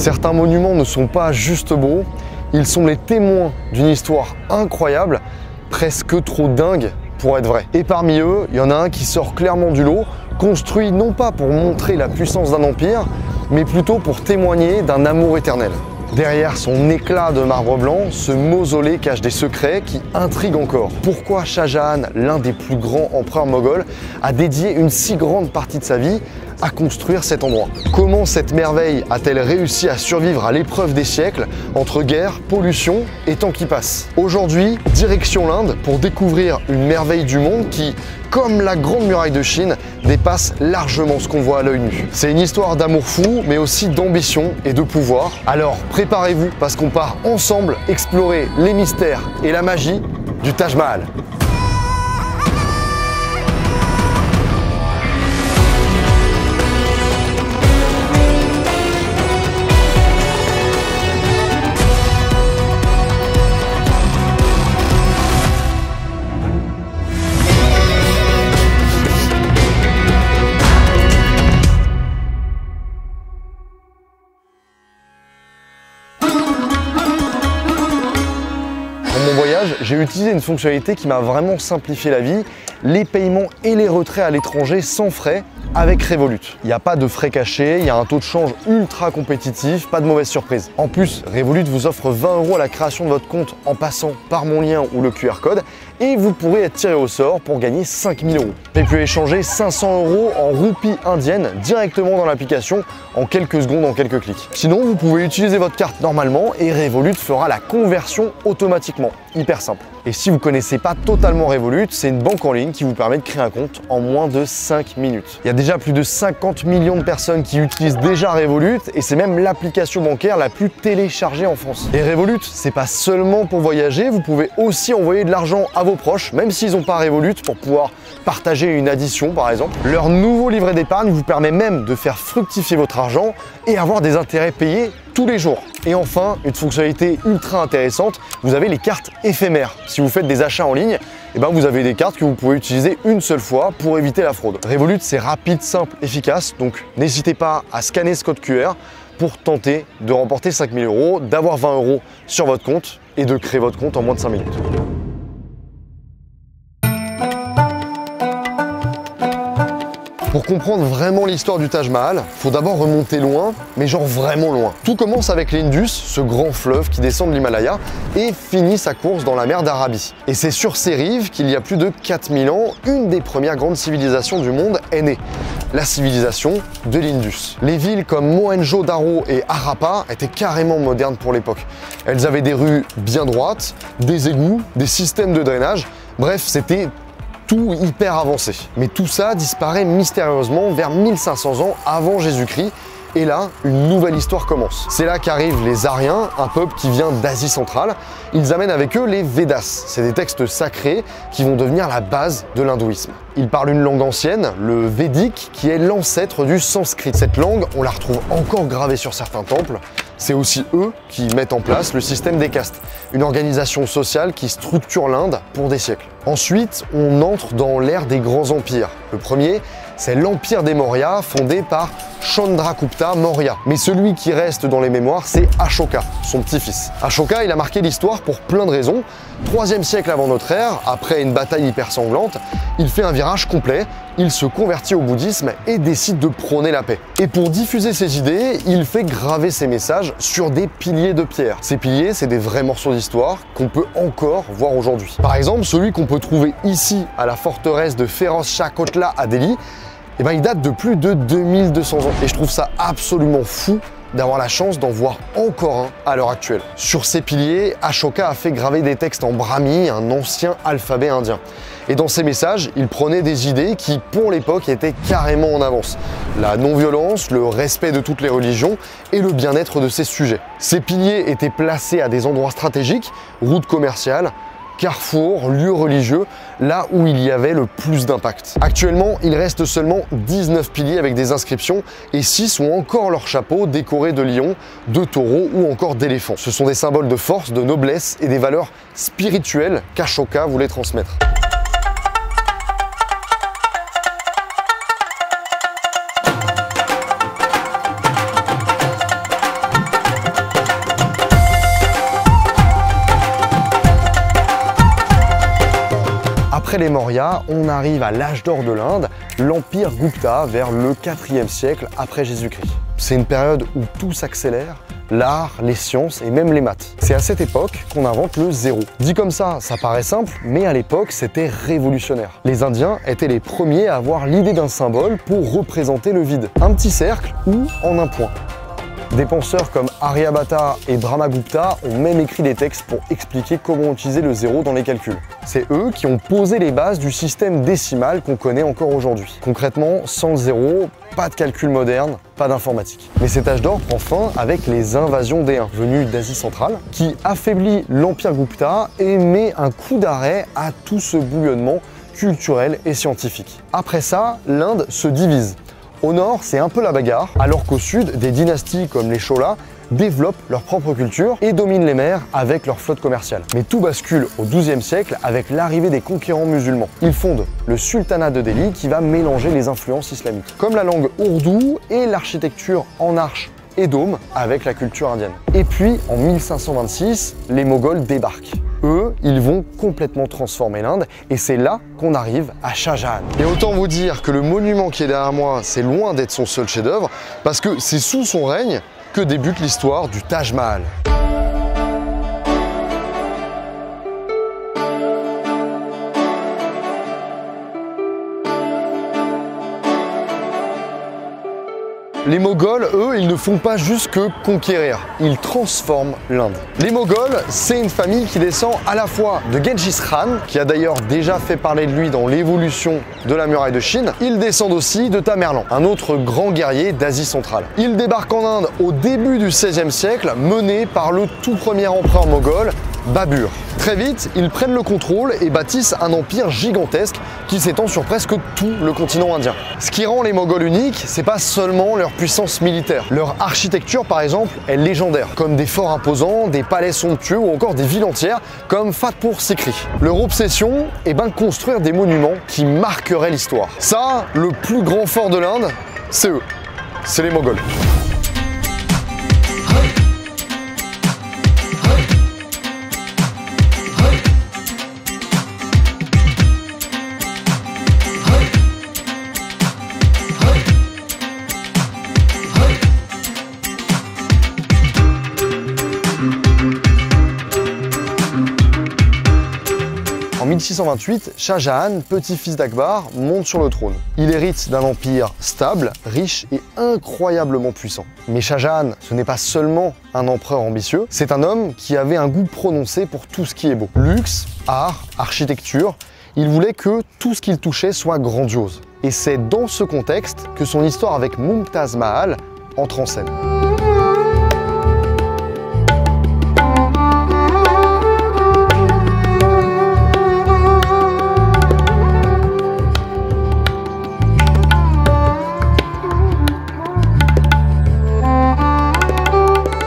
Certains monuments ne sont pas juste beaux, ils sont les témoins d'une histoire incroyable, presque trop dingue pour être vrai. Et parmi eux, il y en a un qui sort clairement du lot, construit non pas pour montrer la puissance d'un empire, mais plutôt pour témoigner d'un amour éternel. Derrière son éclat de marbre blanc, ce mausolée cache des secrets qui intriguent encore. Pourquoi Shah Jahan, l'un des plus grands empereurs moghols, a dédié une si grande partie de sa vie à construire cet endroit? Comment cette merveille a-t-elle réussi à survivre à l'épreuve des siècles entre guerre, pollution et temps qui passe? Aujourd'hui, direction l'Inde pour découvrir une merveille du monde qui, comme la Grande Muraille de Chine, dépasse largement ce qu'on voit à l'œil nu. C'est une histoire d'amour fou, mais aussi d'ambition et de pouvoir. Alors préparez-vous parce qu'on part ensemble explorer les mystères et la magie du Taj Mahal. J'ai utilisé une fonctionnalité qui m'a vraiment simplifié la vie, les paiements et les retraits à l'étranger sans frais avec Revolut. Il n'y a pas de frais cachés, il y a un taux de change ultra compétitif, pas de mauvaise surprise. En plus, Revolut vous offre 20 € à la création de votre compte en passant par mon lien ou le QR code et vous pourrez être tiré au sort pour gagner 5 000 €. Et puis échanger 500 € en roupies indiennes directement dans l'application en quelques secondes, en quelques clics. Sinon, vous pouvez utiliser votre carte normalement et Revolut fera la conversion automatiquement. Hyper simple. Et si vous ne connaissez pas totalement Revolut, c'est une banque en ligne qui vous permet de créer un compte en moins de 5 minutes. Il y a déjà plus de 50 millions de personnes qui utilisent déjà Revolut et c'est même l'application bancaire la plus téléchargée en France. Et Revolut, c'est pas seulement pour voyager, vous pouvez aussi envoyer de l'argent à vos proches, même s'ils n'ont pas Revolut, pour pouvoir partager une addition par exemple. Leur nouveau livret d'épargne vous permet même de faire fructifier votre argent et avoir des intérêts payés tous les jours. Et enfin, une fonctionnalité ultra intéressante, vous avez les cartes éphémères. Si vous faites des achats en ligne, vous avez des cartes que vous pouvez utiliser une seule fois pour éviter la fraude. Revolut, c'est rapide, simple, efficace, donc n'hésitez pas à scanner ce code QR pour tenter de remporter 5 000 €, d'avoir 20 € sur votre compte et de créer votre compte en moins de 5 minutes. Pour comprendre vraiment l'histoire du Taj Mahal, faut d'abord remonter loin, mais genre vraiment loin. Tout commence avec l'Indus, ce grand fleuve qui descend de l'Himalaya et finit sa course dans la mer d'Arabie. Et c'est sur ces rives qu'il y a plus de 4000 ans, une des premières grandes civilisations du monde est née. La civilisation de l'Indus. Les villes comme Mohenjo-Daro et Harappa étaient carrément modernes pour l'époque. Elles avaient des rues bien droites, des égouts, des systèmes de drainage, bref, c'était tout hyper avancé. Mais tout ça disparaît mystérieusement vers 1500 ans avant Jésus-Christ. Et là, une nouvelle histoire commence. C'est là qu'arrivent les Aryens, un peuple qui vient d'Asie centrale. Ils amènent avec eux les Védas. C'est des textes sacrés qui vont devenir la base de l'hindouisme. Ils parlent une langue ancienne, le védique, qui est l'ancêtre du sanskrit. Cette langue, on la retrouve encore gravée sur certains temples. C'est aussi eux qui mettent en place le système des castes, une organisation sociale qui structure l'Inde pour des siècles. Ensuite, on entre dans l'ère des grands empires. Le premier, c'est l'empire des Maurya, fondé par Chandragupta Maurya. Mais celui qui reste dans les mémoires, c'est Ashoka, son petit-fils. Ashoka, il a marqué l'histoire pour plein de raisons. 3e siècle avant notre ère, après une bataille hyper sanglante, il fait un virage complet, il se convertit au bouddhisme et décide de prôner la paix. Et pour diffuser ses idées, il fait graver ses messages sur des piliers de pierre. Ces piliers, c'est des vrais morceaux d'histoire qu'on peut encore voir aujourd'hui. Par exemple, celui qu'on peut trouver ici à la forteresse de Feroz Shah Kotla à Delhi, il date de plus de 2200 ans. Et je trouve ça absolument fou d'avoir la chance d'en voir encore un à l'heure actuelle. Sur ces piliers, Ashoka a fait graver des textes en brahmi, un ancien alphabet indien. Et dans ces messages, il prenait des idées qui, pour l'époque, étaient carrément en avance. La non-violence, le respect de toutes les religions et le bien-être de ses sujets. Ces piliers étaient placés à des endroits stratégiques, routes commerciales, carrefours, lieux religieux, là où il y avait le plus d'impact. Actuellement, il reste seulement 19 piliers avec des inscriptions et 6 ont encore leur chapeau décoré de lions, de taureaux ou encore d'éléphants. Ce sont des symboles de force, de noblesse et des valeurs spirituelles qu'Ashoka voulait transmettre. Après les Mauryas, on arrive à l'âge d'or de l'Inde, l'Empire Gupta vers le 4e siècle après Jésus-Christ. C'est une période où tout s'accélère, l'art, les sciences et même les maths. C'est à cette époque qu'on invente le zéro. Dit comme ça paraît simple, mais à l'époque, c'était révolutionnaire. Les Indiens étaient les premiers à avoir l'idée d'un symbole pour représenter le vide. Un petit cercle ou en un point. Des penseurs comme Aryabhata et Brahmagupta ont même écrit des textes pour expliquer comment utiliser le zéro dans les calculs. C'est eux qui ont posé les bases du système décimal qu'on connaît encore aujourd'hui. Concrètement, sans le zéro, pas de calcul moderne, pas d'informatique. Mais cet âge d'or prend fin avec les invasions des Huns, venus d'Asie centrale, qui affaiblit l'Empire Gupta et met un coup d'arrêt à tout ce bouillonnement culturel et scientifique. Après ça, l'Inde se divise. Au nord, c'est un peu la bagarre, alors qu'au sud, des dynasties comme les Cholas développent leur propre culture et dominent les mers avec leur flotte commerciale. Mais tout bascule au XIIe siècle avec l'arrivée des conquérants musulmans. Ils fondent le sultanat de Delhi qui va mélanger les influences islamiques, comme la langue ourdou et l'architecture en arche et dôme avec la culture indienne. Et puis, en 1526, les Moghols débarquent. Eux, ils vont complètement transformer l'Inde et c'est là qu'on arrive à Shah Jahan. Et autant vous dire que le monument qui est derrière moi, c'est loin d'être son seul chef-d'œuvre parce que c'est sous son règne que débute l'histoire du Taj Mahal. Les Moghols, eux, ils ne font pas juste que conquérir, ils transforment l'Inde. Les Moghols, c'est une famille qui descend à la fois de Genghis Khan, qui a d'ailleurs déjà fait parler de lui dans l'évolution de la muraille de Chine. Ils descendent aussi de Tamerlan, un autre grand guerrier d'Asie centrale. Ils débarquent en Inde au début du XVIe siècle, menés par le tout premier empereur moghol, Babur. Très vite, ils prennent le contrôle et bâtissent un empire gigantesque qui s'étend sur presque tout le continent indien. Ce qui rend les Moghols uniques, c'est pas seulement leur puissance militaire. Leur architecture, par exemple, est légendaire, comme des forts imposants, des palais somptueux ou encore des villes entières comme Fatpur Sikri. Leur obsession est de construire des monuments qui marqueraient l'histoire. Ça, le plus grand fort de l'Inde, c'est eux, c'est les Moghols. En 1628, Shah Jahan, petit-fils d'Akbar, monte sur le trône. Il hérite d'un empire stable, riche et incroyablement puissant. Mais Shah Jahan, ce n'est pas seulement un empereur ambitieux, c'est un homme qui avait un goût prononcé pour tout ce qui est beau. Luxe, art, architecture, il voulait que tout ce qu'il touchait soit grandiose. Et c'est dans ce contexte que son histoire avec Mumtaz Mahal entre en scène.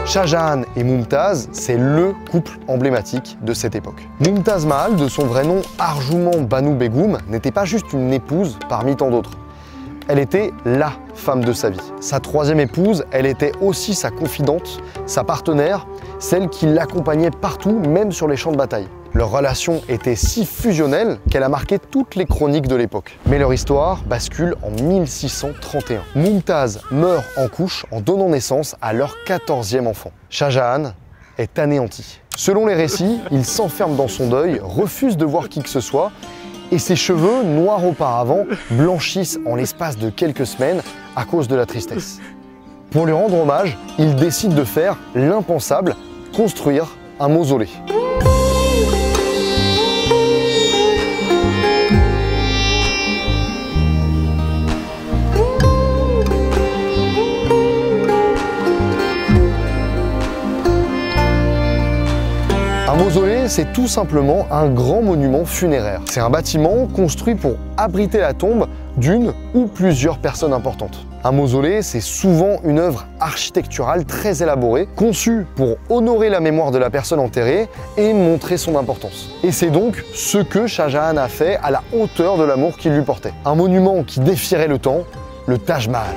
Shah Jahan et Mumtaz, c'est le couple emblématique de cette époque. Mumtaz Mahal, de son vrai nom Arjouman Banu Begum, n'était pas juste une épouse parmi tant d'autres. Elle était LA femme de sa vie. Sa troisième épouse, elle était aussi sa confidente, sa partenaire, celle qui l'accompagnait partout, même sur les champs de bataille. Leur relation était si fusionnelle qu'elle a marqué toutes les chroniques de l'époque. Mais leur histoire bascule en 1631. Mumtaz meurt en couche en donnant naissance à leur 14e enfant. Shah Jahan est anéanti. Selon les récits, il s'enferme dans son deuil, refuse de voir qui que ce soit, et ses cheveux, noirs auparavant, blanchissent en l'espace de quelques semaines à cause de la tristesse. Pour lui rendre hommage, il décide de faire l'impensable, construire un mausolée. Un mausolée, c'est tout simplement un grand monument funéraire. C'est un bâtiment construit pour abriter la tombe d'une ou plusieurs personnes importantes. Un mausolée, c'est souvent une œuvre architecturale très élaborée, conçue pour honorer la mémoire de la personne enterrée et montrer son importance. Et c'est donc ce que Shah Jahan a fait à la hauteur de l'amour qu'il lui portait. Un monument qui défierait le temps, le Taj Mahal.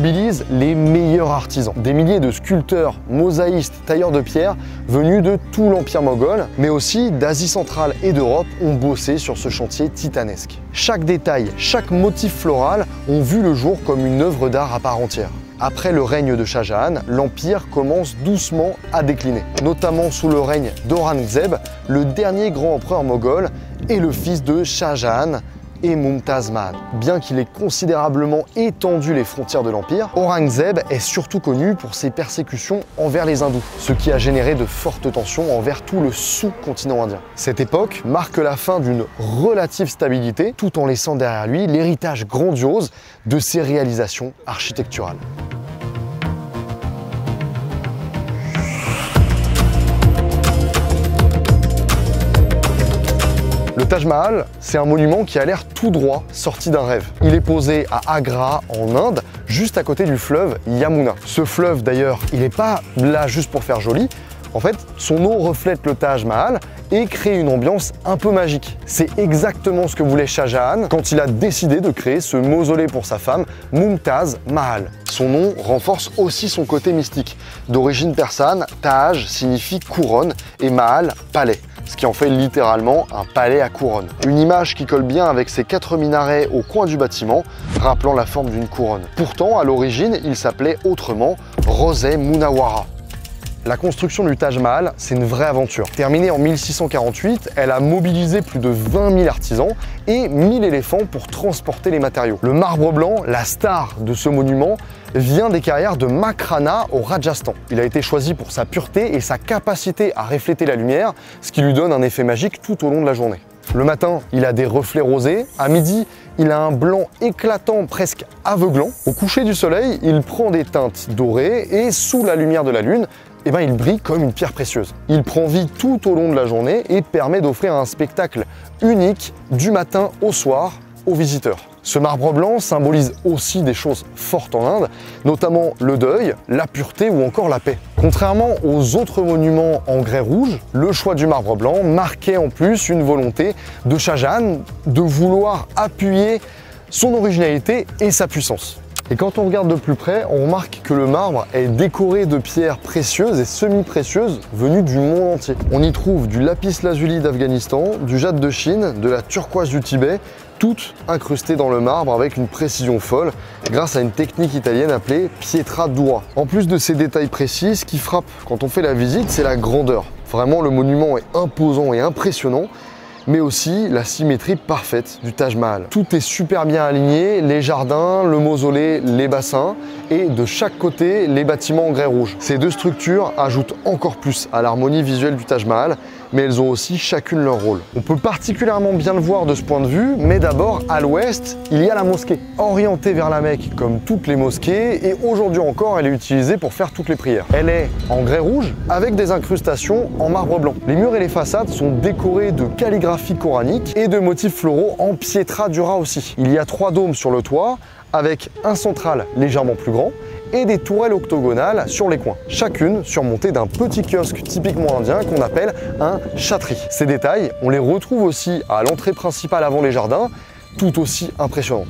mobilise les meilleurs artisans. Des milliers de sculpteurs, mosaïstes, tailleurs de pierre venus de tout l'Empire moghol, mais aussi d'Asie centrale et d'Europe ont bossé sur ce chantier titanesque. Chaque détail, chaque motif floral ont vu le jour comme une œuvre d'art à part entière. Après le règne de Shah Jahan, l'Empire commence doucement à décliner, notamment sous le règne d'Aurangzeb, le dernier grand empereur moghol et le fils de Shah Jahan et Mumtaz Mahal. Bien qu'il ait considérablement étendu les frontières de l'Empire, Aurangzeb est surtout connu pour ses persécutions envers les hindous, ce qui a généré de fortes tensions envers tout le sous-continent indien. Cette époque marque la fin d'une relative stabilité, tout en laissant derrière lui l'héritage grandiose de ses réalisations architecturales. Le Taj Mahal, c'est un monument qui a l'air tout droit sorti d'un rêve. Il est posé à Agra, en Inde, juste à côté du fleuve Yamuna. Ce fleuve, d'ailleurs, il n'est pas là juste pour faire joli. En fait, son eau reflète le Taj Mahal et crée une ambiance un peu magique. C'est exactement ce que voulait Shah Jahan quand il a décidé de créer ce mausolée pour sa femme, Mumtaz Mahal. Son nom renforce aussi son côté mystique. D'origine persane, Taj signifie couronne et Mahal, palais, ce qui en fait littéralement un palais à couronne. Une image qui colle bien avec ses 4 minarets au coin du bâtiment, rappelant la forme d'une couronne. Pourtant, à l'origine, il s'appelait autrement Roseh Munawwara. La construction du Taj Mahal, c'est une vraie aventure. Terminée en 1648, elle a mobilisé plus de 20 000 artisans et 1000 éléphants pour transporter les matériaux. Le marbre blanc, la star de ce monument, vient des carrières de Makrana au Rajasthan. Il a été choisi pour sa pureté et sa capacité à refléter la lumière, ce qui lui donne un effet magique tout au long de la journée. Le matin, il a des reflets rosés. À midi, il a un blanc éclatant, presque aveuglant. Au coucher du soleil, il prend des teintes dorées et sous la lumière de la lune, il brille comme une pierre précieuse. Il prend vie tout au long de la journée et permet d'offrir un spectacle unique du matin au soir aux visiteurs. Ce marbre blanc symbolise aussi des choses fortes en Inde, notamment le deuil, la pureté ou encore la paix. Contrairement aux autres monuments en grès rouge, le choix du marbre blanc marquait en plus une volonté de Shah Jahan de vouloir appuyer son originalité et sa puissance. Et quand on regarde de plus près, on remarque que le marbre est décoré de pierres précieuses et semi-précieuses venues du monde entier. On y trouve du lapis-lazuli d'Afghanistan, du jade de Chine, de la turquoise du Tibet, toutes incrustées dans le marbre avec une précision folle grâce à une technique italienne appelée pietra dura. En plus de ces détails précis, ce qui frappe quand on fait la visite, c'est la grandeur. Vraiment, le monument est imposant et impressionnant, mais aussi la symétrie parfaite du Taj Mahal. Tout est super bien aligné, les jardins, le mausolée, les bassins, et de chaque côté, les bâtiments en grès rouge. Ces deux structures ajoutent encore plus à l'harmonie visuelle du Taj Mahal, mais elles ont aussi chacune leur rôle. On peut particulièrement bien le voir de ce point de vue, mais d'abord, à l'ouest, il y a la mosquée. Orientée vers la Mecque, comme toutes les mosquées, et aujourd'hui encore, elle est utilisée pour faire toutes les prières. Elle est en grès rouge, avec des incrustations en marbre blanc. Les murs et les façades sont décorés de calligraphie coranique et de motifs floraux en pietra dura aussi. Il y a 3 dômes sur le toit, avec un central légèrement plus grand, et des tourelles octogonales sur les coins, chacune surmontée d'un petit kiosque typiquement indien qu'on appelle un chhatri. Ces détails, on les retrouve aussi à l'entrée principale avant les jardins, tout aussi impressionnantes.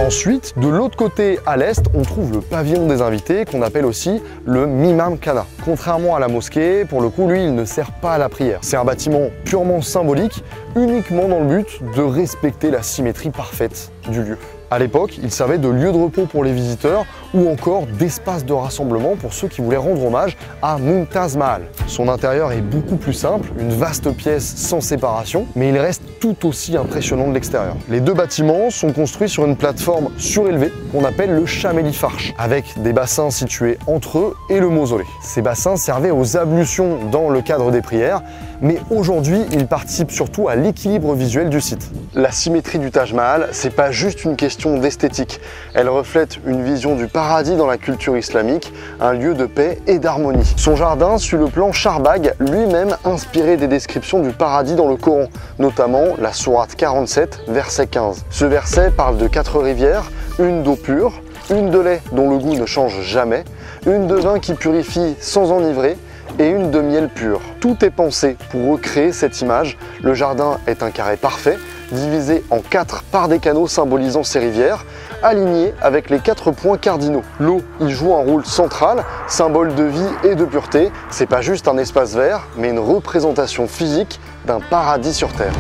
Ensuite, de l'autre côté, à l'est, on trouve le pavillon des invités qu'on appelle aussi le Mimam Khana. Contrairement à la mosquée, pour le coup, lui, il ne sert pas à la prière. C'est un bâtiment purement symbolique, uniquement dans le but de respecter la symétrie parfaite du lieu. À l'époque, il servait de lieu de repos pour les visiteurs ou encore d'espace de rassemblement pour ceux qui voulaient rendre hommage à Mumtaz Mahal. Son intérieur est beaucoup plus simple, une vaste pièce sans séparation, mais il reste tout aussi impressionnant de l'extérieur. Les deux bâtiments sont construits sur une plateforme surélevée qu'on appelle le Chameli Farsh, avec des bassins situés entre eux et le mausolée. Ces bassins servaient aux ablutions dans le cadre des prières, mais aujourd'hui, ils participent surtout à l'équilibre visuel du site. La symétrie du Taj Mahal, c'est pas juste une question d'esthétique. Elle reflète une vision du paradis dans la culture islamique, un lieu de paix et d'harmonie. Son jardin suit le plan Charbagh, lui-même inspiré des descriptions du paradis dans le Coran, notamment la sourate 47, verset 15. Ce verset parle de 4 rivières, une d'eau pure, une de lait dont le goût ne change jamais, une de vin qui purifie sans enivrer, et une de miel pur. Tout est pensé pour recréer cette image. Le jardin est un carré parfait, divisé en 4 par des canaux symbolisant ces rivières, alignés avec les 4 points cardinaux. L'eau y joue un rôle central, symbole de vie et de pureté. C'est pas juste un espace vert, mais une représentation physique d'un paradis sur terre.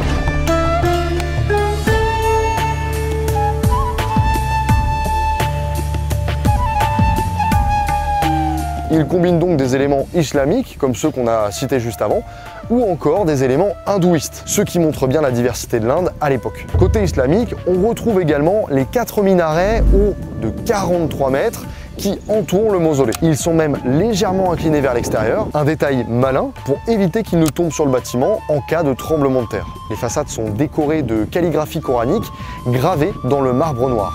Il combine donc des éléments islamiques, comme ceux qu'on a cités juste avant, ou encore des éléments hindouistes, ce qui montre bien la diversité de l'Inde à l'époque. Côté islamique, on retrouve également les 4 minarets hauts de 43 mètres qui entourent le mausolée. Ils sont même légèrement inclinés vers l'extérieur, un détail malin pour éviter qu'ils ne tombent sur le bâtiment en cas de tremblement de terre. Les façades sont décorées de calligraphie coranique gravée dans le marbre noir.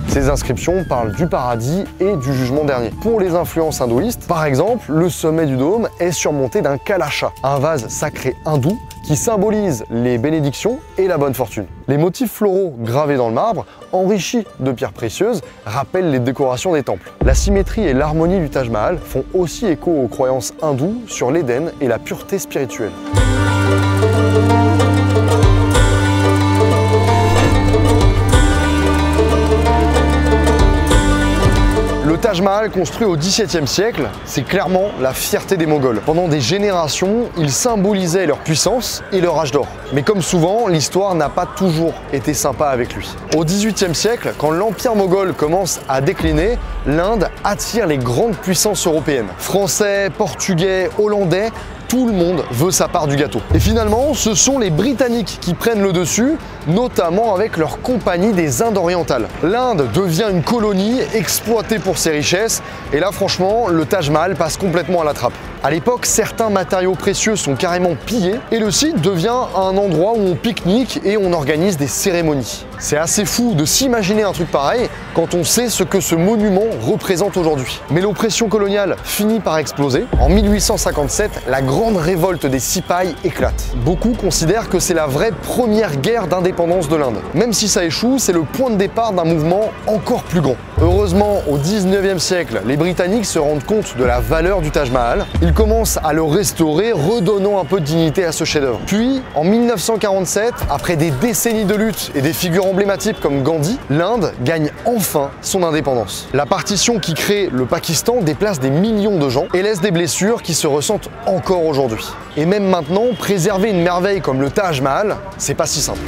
Ces inscriptions parlent du paradis et du jugement dernier. Pour les influences hindouistes, par exemple, le sommet du dôme est surmonté d'un kalasha, un vase sacré hindou qui symbolise les bénédictions et la bonne fortune. Les motifs floraux gravés dans le marbre, enrichis de pierres précieuses, rappellent les décorations des temples. La symétrie et l'harmonie du Taj Mahal font aussi écho aux croyances hindoues sur l'Éden et la pureté spirituelle. Le Taj Mahal, construit au XVIIe siècle, c'est clairement la fierté des Moghols. Pendant des générations, ils symbolisaient leur puissance et leur âge d'or. Mais comme souvent, l'histoire n'a pas toujours été sympa avec lui. Au XVIIIe siècle, quand l'empire moghol commence à décliner, l'Inde attire les grandes puissances européennes. Français, portugais, hollandais, tout le monde veut sa part du gâteau. Et finalement, ce sont les Britanniques qui prennent le dessus, notamment avec leur compagnie des Indes orientales. L'Inde devient une colonie exploitée pour ses richesses, et là franchement, le Taj Mahal passe complètement à la trappe. À l'époque, certains matériaux précieux sont carrément pillés, et le site devient un endroit où on pique-nique et on organise des cérémonies. C'est assez fou de s'imaginer un truc pareil quand on sait ce que ce monument représente aujourd'hui. Mais l'oppression coloniale finit par exploser. En 1857, la grande révolte des Sipais éclate. Beaucoup considèrent que c'est la vraie première guerre d'indépendance de l'Inde. Même si ça échoue, c'est le point de départ d'un mouvement encore plus grand. Heureusement, au 19e siècle, les Britanniques se rendent compte de la valeur du Taj Mahal. Ils commencent à le restaurer, redonnant un peu de dignité à ce chef-d'œuvre. Puis, en 1947, après des décennies de lutte et des figures emblématiques comme Gandhi, l'Inde gagne enfin son indépendance. La partition qui crée le Pakistan déplace des millions de gens et laisse des blessures qui se ressentent encore aujourd'hui. Et même maintenant, préserver une merveille comme le Taj Mahal, c'est pas si simple.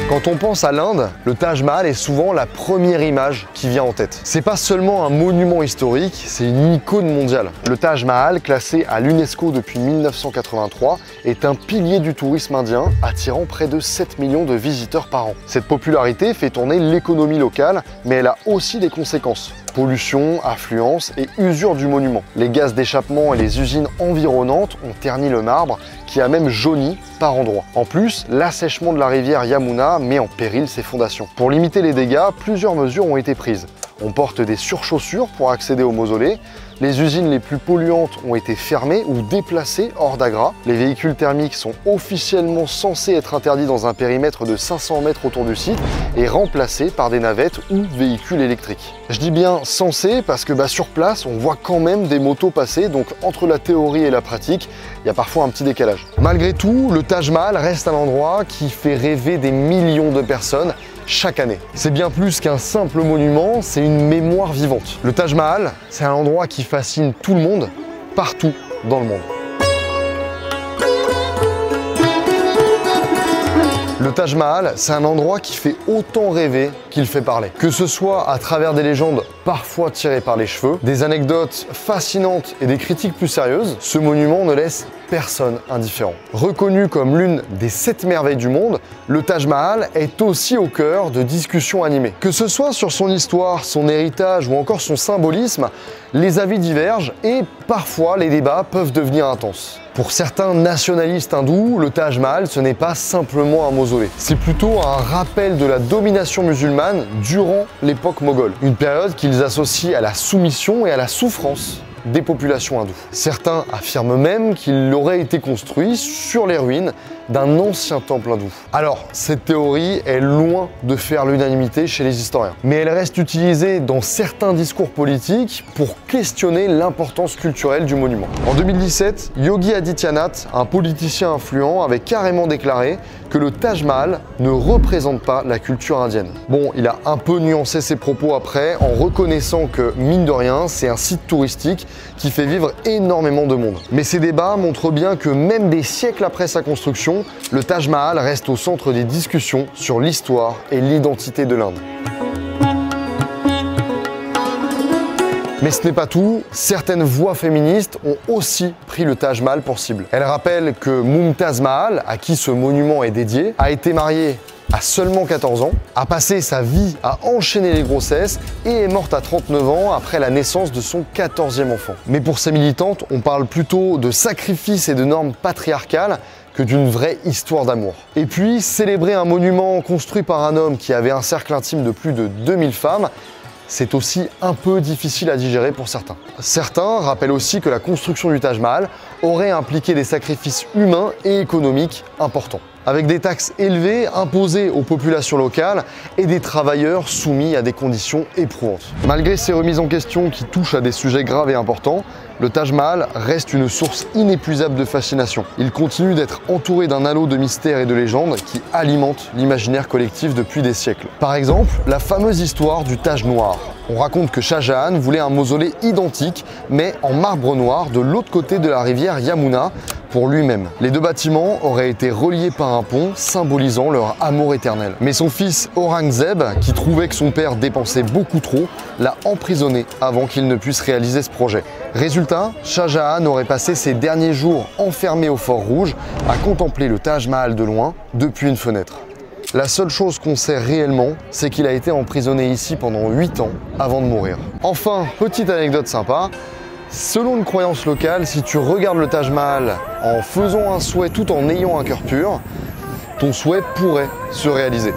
Quand on pense à l'Inde, le Taj Mahal est souvent la première image qui vient en tête. C'est pas seulement un monument historique, c'est une icône mondiale. Le Taj Mahal, classé à l'UNESCO depuis 1983, est un pilier du tourisme indien, attirant près de 7 millions de visiteurs par an. Cette popularité fait tourner l'économie locale, mais elle a aussi des conséquences. Pollution, affluence et usure du monument. Les gaz d'échappement et les usines environnantes ont terni le marbre, qui a même jauni par endroits. En plus, l'assèchement de la rivière Yamuna met en péril ses fondations. Pour limiter les dégâts, plusieurs mesures ont été prises. On porte des surchaussures pour accéder au mausolée. Les usines les plus polluantes ont été fermées ou déplacées hors d'Agra. Les véhicules thermiques sont officiellement censés être interdits dans un périmètre de 500 mètres autour du site et remplacés par des navettes ou véhicules électriques. Je dis bien censés parce que sur place, on voit quand même des motos passer, donc entre la théorie et la pratique, il y a parfois un petit décalage. Malgré tout, le Taj Mahal reste un endroit qui fait rêver des millions de personnes chaque année. C'est bien plus qu'un simple monument, c'est une mémoire vivante. Le Taj Mahal, c'est un endroit qui fascine tout le monde, partout dans le monde. Le Taj Mahal, c'est un endroit qui fait autant rêver qu'il fait parler. Que ce soit à travers des légendes parfois tirées par les cheveux, des anecdotes fascinantes et des critiques plus sérieuses, ce monument ne laisse personne indifférent. Reconnu comme l'une des 7 merveilles du monde, le Taj Mahal est aussi au cœur de discussions animées. Que ce soit sur son histoire, son héritage ou encore son symbolisme, les avis divergent et parfois les débats peuvent devenir intenses. Pour certains nationalistes hindous, le Taj Mahal, ce n'est pas simplement un mausolée. C'est plutôt un rappel de la domination musulmane durant l'époque moghole. Une période qu'ils associent à la soumission et à la souffrance des populations hindoues. Certains affirment même qu'il aurait été construit sur les ruines d'un ancien temple hindou. Alors, cette théorie est loin de faire l'unanimité chez les historiens, mais elle reste utilisée dans certains discours politiques pour questionner l'importance culturelle du monument. En 2017, Yogi Adityanath, un politicien influent, avait carrément déclaré que le Taj Mahal ne représente pas la culture indienne. Bon, il a un peu nuancé ses propos après en reconnaissant que, mine de rien, c'est un site touristique qui fait vivre énormément de monde. Mais ces débats montrent bien que même des siècles après sa construction, le Taj Mahal reste au centre des discussions sur l'histoire et l'identité de l'Inde. Mais ce n'est pas tout, certaines voix féministes ont aussi pris le Taj Mahal pour cible. Elles rappellent que Mumtaz Mahal, à qui ce monument est dédié, a été mariée à seulement 14 ans, a passé sa vie à enchaîner les grossesses et est morte à 39 ans après la naissance de son 14e enfant. Mais pour ces militantes, on parle plutôt de sacrifices et de normes patriarcales que d'une vraie histoire d'amour. Et puis, célébrer un monument construit par un homme qui avait un cercle intime de plus de 2000 femmes, c'est aussi un peu difficile à digérer pour certains. Certains rappellent aussi que la construction du Taj Mahal aurait impliqué des sacrifices humains et économiques importants, avec des taxes élevées imposées aux populations locales et des travailleurs soumis à des conditions éprouvantes. Malgré ces remises en question qui touchent à des sujets graves et importants, le Taj Mahal reste une source inépuisable de fascination. Il continue d'être entouré d'un halo de mystère et de légendes qui alimente l'imaginaire collectif depuis des siècles. Par exemple, la fameuse histoire du Taj Noir. On raconte que Shah Jahan voulait un mausolée identique, mais en marbre noir de l'autre côté de la rivière Yamuna, pour lui-même. Les deux bâtiments auraient été reliés par un pont symbolisant leur amour éternel. Mais son fils Aurangzeb, qui trouvait que son père dépensait beaucoup trop, l'a emprisonné avant qu'il ne puisse réaliser ce projet. Résultat, Shah Jahan aurait passé ses derniers jours enfermé au Fort Rouge à contempler le Taj Mahal de loin depuis une fenêtre. La seule chose qu'on sait réellement, c'est qu'il a été emprisonné ici pendant 8 ans avant de mourir. Enfin, petite anecdote sympa, selon une croyance locale, si tu regardes le Taj Mahal en faisant un souhait tout en ayant un cœur pur, ton souhait pourrait se réaliser.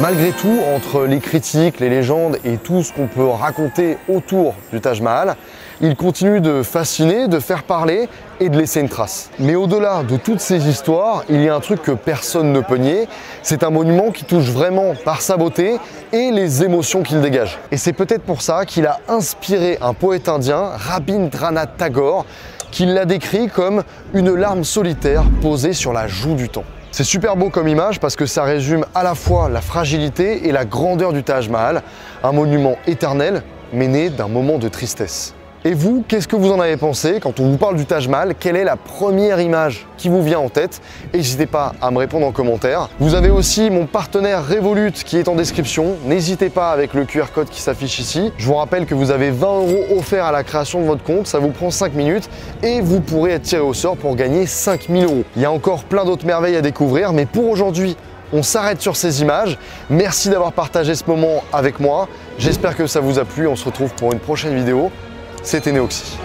Malgré tout, entre les critiques, les légendes et tout ce qu'on peut raconter autour du Taj Mahal, il continue de fasciner, de faire parler et de laisser une trace. Mais au-delà de toutes ces histoires, il y a un truc que personne ne peut nier, c'est un monument qui touche vraiment par sa beauté et les émotions qu'il dégage. Et c'est peut-être pour ça qu'il a inspiré un poète indien, Rabindranath Tagore, qui l'a décrit comme une larme solitaire posée sur la joue du temps. C'est super beau comme image parce que ça résume à la fois la fragilité et la grandeur du Taj Mahal, un monument éternel mais né d'un moment de tristesse. Et vous, qu'est-ce que vous en avez pensé quand on vous parle du Taj Mahal? Quelle est la première image qui vous vient en tête? N'hésitez pas à me répondre en commentaire. Vous avez aussi mon partenaire Revolut qui est en description. N'hésitez pas avec le QR code qui s'affiche ici. Je vous rappelle que vous avez 20 € offerts à la création de votre compte. Ça vous prend 5 minutes et vous pourrez être tiré au sort pour gagner 5000 €. Il y a encore plein d'autres merveilles à découvrir, mais pour aujourd'hui, on s'arrête sur ces images. Merci d'avoir partagé ce moment avec moi. J'espère que ça vous a plu. On se retrouve pour une prochaine vidéo. C'était Neoxy.